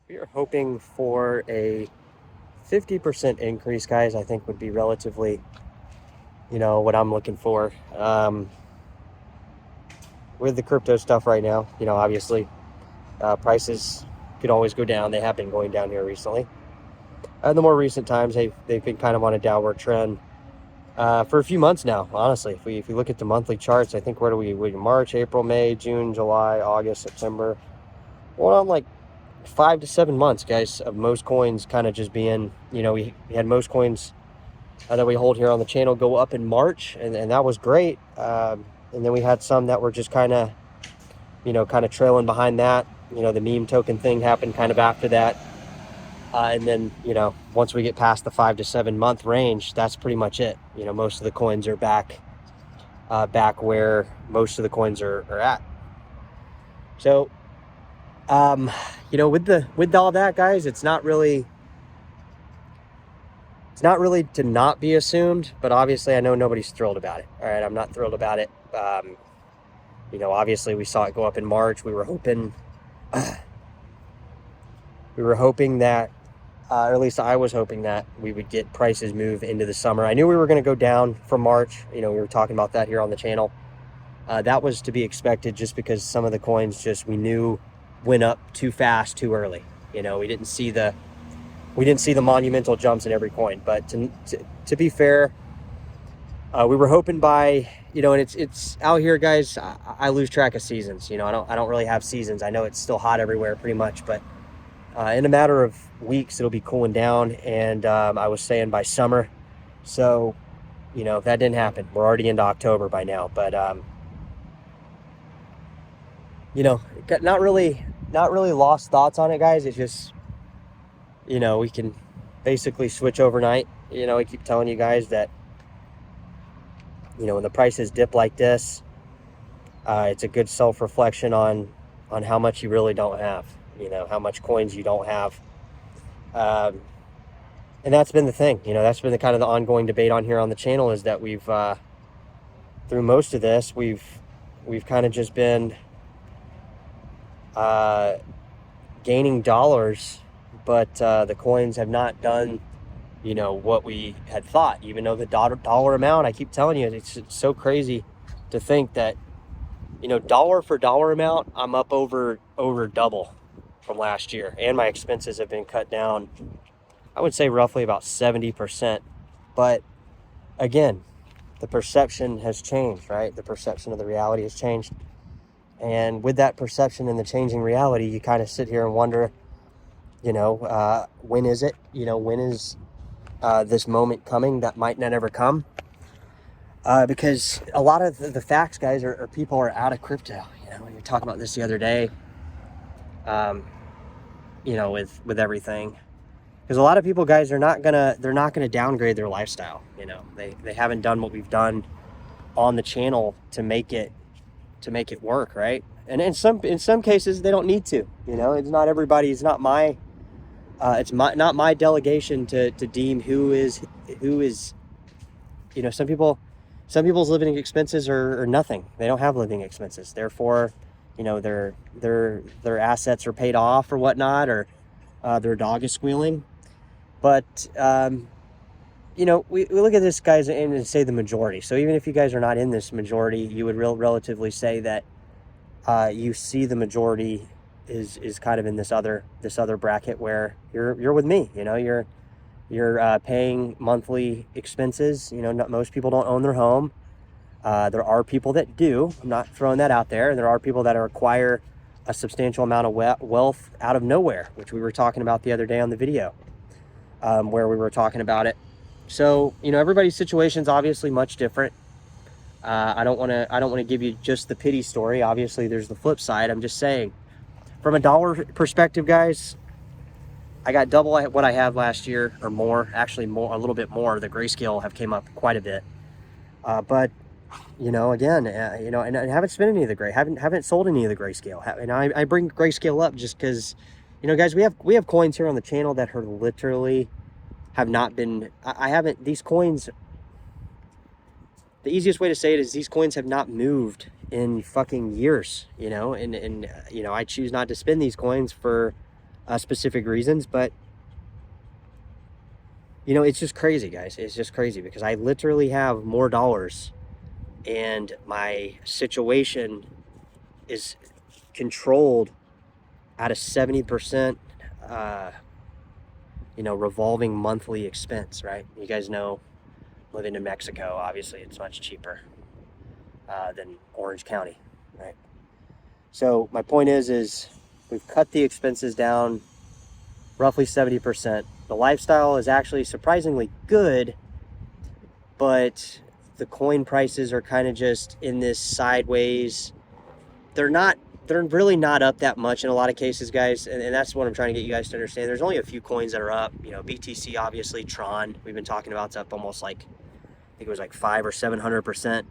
We are hoping for a 50% increase, guys. I think would be relatively, what I'm looking for. With the crypto stuff right now, obviously prices could always go down. They have been going down here recently. In the more recent times, they've been kind of on a downward trend for a few months now. Honestly, if we look at the monthly charts, I think where do we March, April, May, June, July, August, September. Well, on like 5 to 7 months, guys, of most coins kind of just being, we had most coins that we hold here on the channel go up in March, and that was great. And then we had some that were just kind of, trailing behind that. The meme token thing happened kind of after that. And then, once we get past the 5 to 7 month range, that's pretty much it. Most of the coins are back where most of the coins are at. So, with all that, guys, it's not really to not be assumed, but obviously I know nobody's thrilled about it. All right. I'm not thrilled about it. Obviously we saw it go up in March. We were hoping that, or at least I was hoping that we would get prices move into the summer. I knew we were going to go down from March. We were talking about that here on the channel. That was to be expected just because some of the coins we knew went up too fast, too early. We didn't see the monumental jumps in every coin. But to be fair, we were hoping by, and it's out here, guys. I lose track of seasons. I don't really have seasons. I know it's still hot everywhere pretty much, but in a matter of weeks, it'll be cooling down. And I was saying by summer. So, that didn't happen. We're already into October by now, but not really lost thoughts on it, guys. It's just, we can basically switch overnight. I keep telling you guys that, when the prices dip like this, it's a good self-reflection on how much you really don't have, how much coins you don't have. And that's been the thing, that's been the kind of the ongoing debate on here on the channel, is that we've, through most of this, we've kind of just been gaining dollars, but the coins have not done what we had thought. Even though the dollar amount, I keep telling you, it's so crazy to think that dollar for dollar amount, I'm up over double from last year, and my expenses have been cut down, I would say roughly about 70%. But again, the perception has changed, right? The perception of the reality has changed. And with that perception and the changing reality, you kind of sit here and wonder, when is it? When is this moment coming that might not ever come? Because a lot of the facts, guys, are people are out of crypto. We were talking about this the other day, with everything. Because a lot of people, guys, they're not gonna downgrade their lifestyle. They haven't done what we've done on the channel to make it work, right? And in some cases they don't need to. It's not everybody. It's not my not my delegation to deem who is some people's living expenses are nothing. They don't have living expenses, therefore their assets are paid off or whatnot, or their dog is squealing. But we look at this, guys, and say the majority. So even if you guys are not in this majority, you would relatively say that you see the majority is kind of in this other bracket where you're with me. You're paying monthly expenses. Most people don't own their home. There are people that do. I'm not throwing that out there. And there are people that acquire a substantial amount of wealth out of nowhere, which we were talking about the other day on the video, where we were talking about it. So, everybody's situation is obviously much different. I don't want to give you just the pity story. Obviously, there's the flip side. I'm just saying, from a dollar perspective, guys, I got double what I had last year, or more. Actually, a little bit more. The Grayscale have came up quite a bit. But again, and I haven't spent any of the haven't sold any of the Grayscale. And I bring Grayscale up just because, guys, we have coins here on the channel that are literally have not been. I haven't. These coins. The easiest way to say it is these coins have not moved in fucking years. And I choose not to spend these coins for specific reasons. But you know, it's just crazy, guys. It's just crazy because I literally have more dollars, and my situation is controlled at a 70%, you know, revolving monthly expense, right? You guys know, living in Mexico, obviously it's much cheaper than Orange County, right? So my point is we've cut the expenses down roughly 70%. The lifestyle is actually surprisingly good, but the coin prices are kind of just in this sideways. They're really not up that much in a lot of cases, guys. And that's what I'm trying to get you guys to understand. There's only a few coins that are up. You know, BTC, obviously, Tron, we've been talking about, it's up almost like, I think it was like 500 or 700%,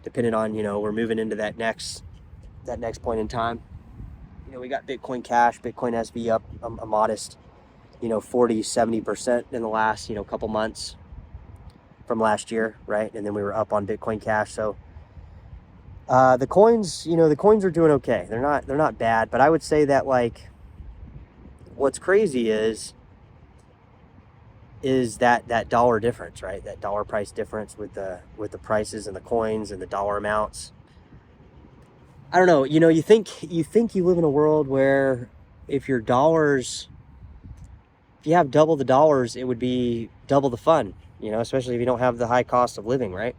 depending on, you know, we're moving into that next point in time. You know, we got Bitcoin Cash, Bitcoin SV up a modest, you know, 40, 70% in the last, you know, couple months from last year, right? And then we were up on Bitcoin Cash. So the coins, you know, the coins are doing okay. They're not bad, but I would say that, like, what's crazy is that dollar difference, right? That dollar price difference with the prices and the coins and the dollar amounts. I don't know, you know, you think you live in a world where if you have double the dollars, it would be double the fun, you know, especially if you don't have the high cost of living, right?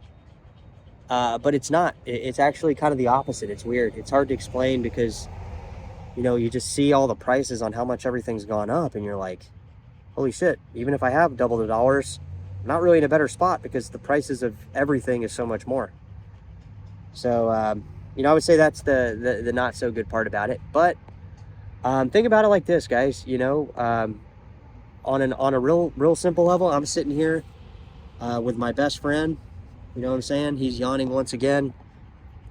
But it's not. It's actually kind of the opposite. It's weird. It's hard to explain because, you know, you just see all the prices on how much everything's gone up, and you're like, holy shit, even if I have double the dollars, I'm not really in a better spot because the prices of everything is so much more. So, you know, I would say that's the not so good part about it. But think about it like this, guys. You know, on a real simple level, I'm sitting here with my best friend. You know what I'm saying? He's yawning once again,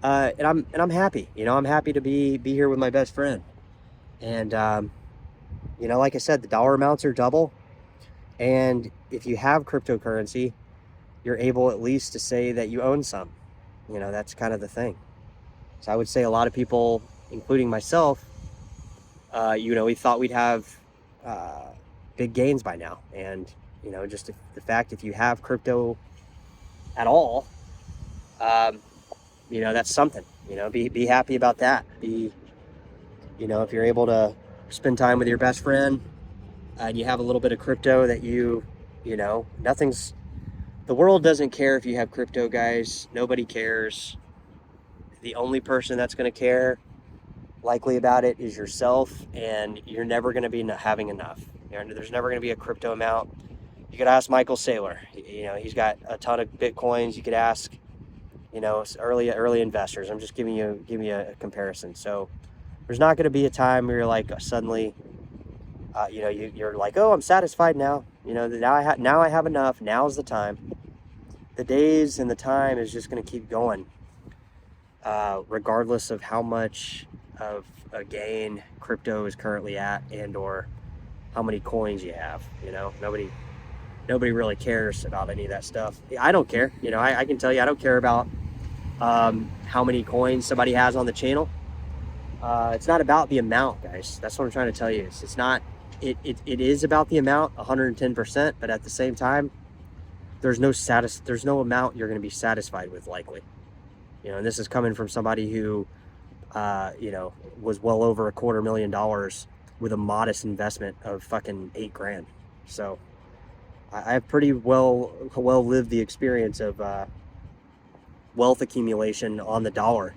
and I'm happy. You know, I'm happy to be here with my best friend. And you know, like I said, the dollar amounts are double, and if you have cryptocurrency, you're able at least to say that you own some. You know, that's kind of the thing. So I would say a lot of people, including myself, you know, we thought we'd have big gains by now. And, you know, just the fact if you have crypto at all, you know, that's something. You know, be happy about that. You know, if you're able to spend time with your best friend and you have a little bit of crypto that you know, the world doesn't care if you have crypto, guys. Nobody cares. The only person that's going to care likely about it is yourself, and you're never going to be having enough. There's never going to be a crypto amount. You could ask Michael Saylor. You know, he's got a ton of Bitcoins. You could ask, you know, early investors. I'm just giving you a comparison. So there's not going to be a time where you're like suddenly, you know, you're like, oh, I'm satisfied now. You know, now I have enough. Now's the time. The days and the time is just going to keep going, regardless of how much of a gain crypto is currently at, and or how many coins you have. You know, nobody really cares about any of that stuff. I don't care. You know, I can tell you, I don't care about how many coins somebody has on the channel. It's not about the amount, guys. That's what I'm trying to tell you. It's not. It is about the amount, 110%. But at the same time, there's no amount you're going to be satisfied with, likely. You know, and this is coming from somebody who, you know, was well over $250,000 with a modest investment of fucking $8,000. So I've pretty well lived the experience of wealth accumulation on the dollar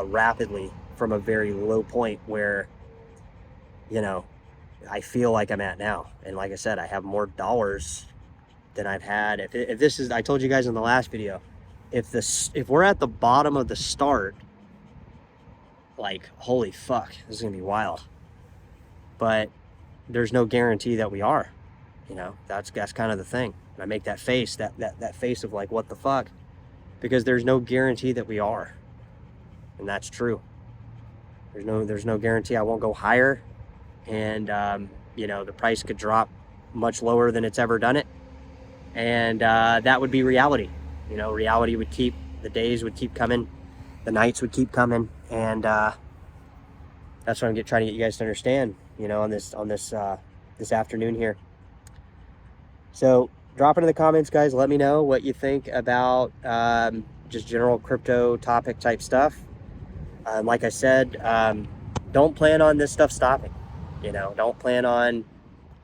rapidly from a very low point where, you know, I feel like I'm at now. And like I said, I have more dollars than I've had. If this is, I told you guys in the last video, if we're at the bottom of the start, like, holy fuck, this is gonna be wild. But there's no guarantee that we are. You know, that's kind of the thing. And I make that face, that face of like, what the fuck? Because there's no guarantee that we are. And that's true. There's no guarantee I won't go higher. And, you know, the price could drop much lower than it's ever done it. And that would be reality. You know, reality would the days would keep coming. The nights would keep coming. And that's what I'm trying to get you guys to understand. on this afternoon here. So drop it in the comments, guys. Let me know what you think about just general crypto topic type stuff. Like I said, don't plan on this stuff stopping. Don't plan on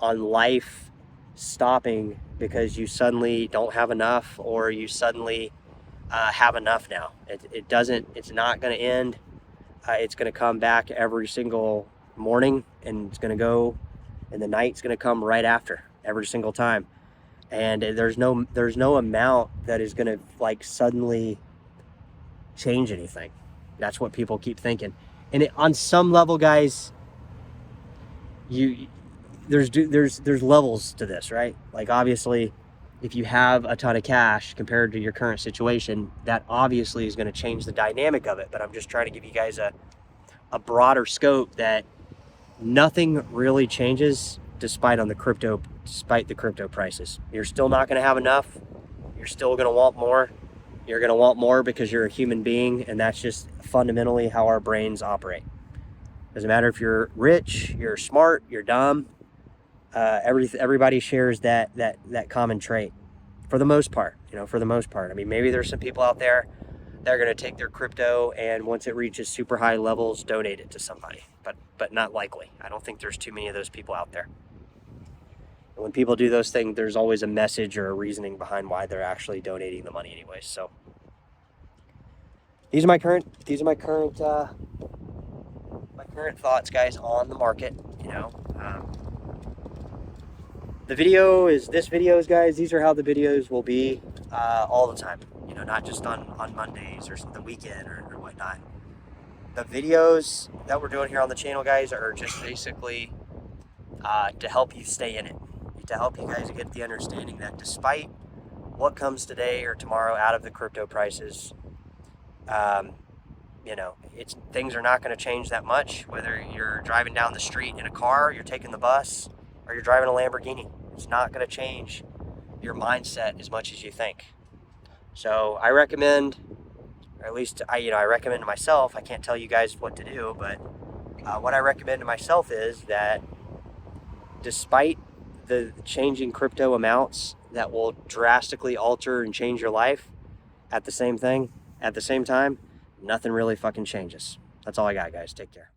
life stopping because you suddenly don't have enough, or you suddenly have enough now. It doesn't. It's not going to end. It's going to come back every single morning, and it's going to go, and the night's going to come right after every single time. And there's no amount that is going to like suddenly change anything. That's what people keep thinking. And on some level, guys, there's levels to this, right? Like, obviously, if you have a ton of cash compared to your current situation, that obviously is going to change the dynamic of it. But I'm just trying to give you guys a broader scope that nothing really changes despite the crypto prices. You're still not going to have enough. You're still going to want more. You're going to want more because you're a human being, and that's just fundamentally how our brains operate. Doesn't matter if you're rich, you're smart, you're dumb. Everybody shares that common trait, for the most part. For the most part. I mean, maybe there's some people out there that are going to take their crypto and once it reaches super high levels, donate it to somebody. But not likely. I don't think there's too many of those people out there. And when people do those things, there's always a message or a reasoning behind why they're actually donating the money anyway. So these are my current thoughts, guys, on the market. This videos, guys, these are how the videos will be all the time. Not just on Mondays or the weekend or whatnot. The videos that we're doing here on the channel, guys, are just basically to help you stay in it. To help you guys get the understanding that despite what comes today or tomorrow out of the crypto prices, things are not going to change that much. Whether you're driving down the street in a car, you're taking the bus, or you're driving a Lamborghini, it's not going to change your mindset as much as you think. So I recommend, or at least I recommend to myself. I can't tell you guys what to do, but what I recommend to myself is that despite the changing crypto amounts that will drastically alter and change your life, at the same time, nothing really fucking changes. That's all I got, guys. Take care.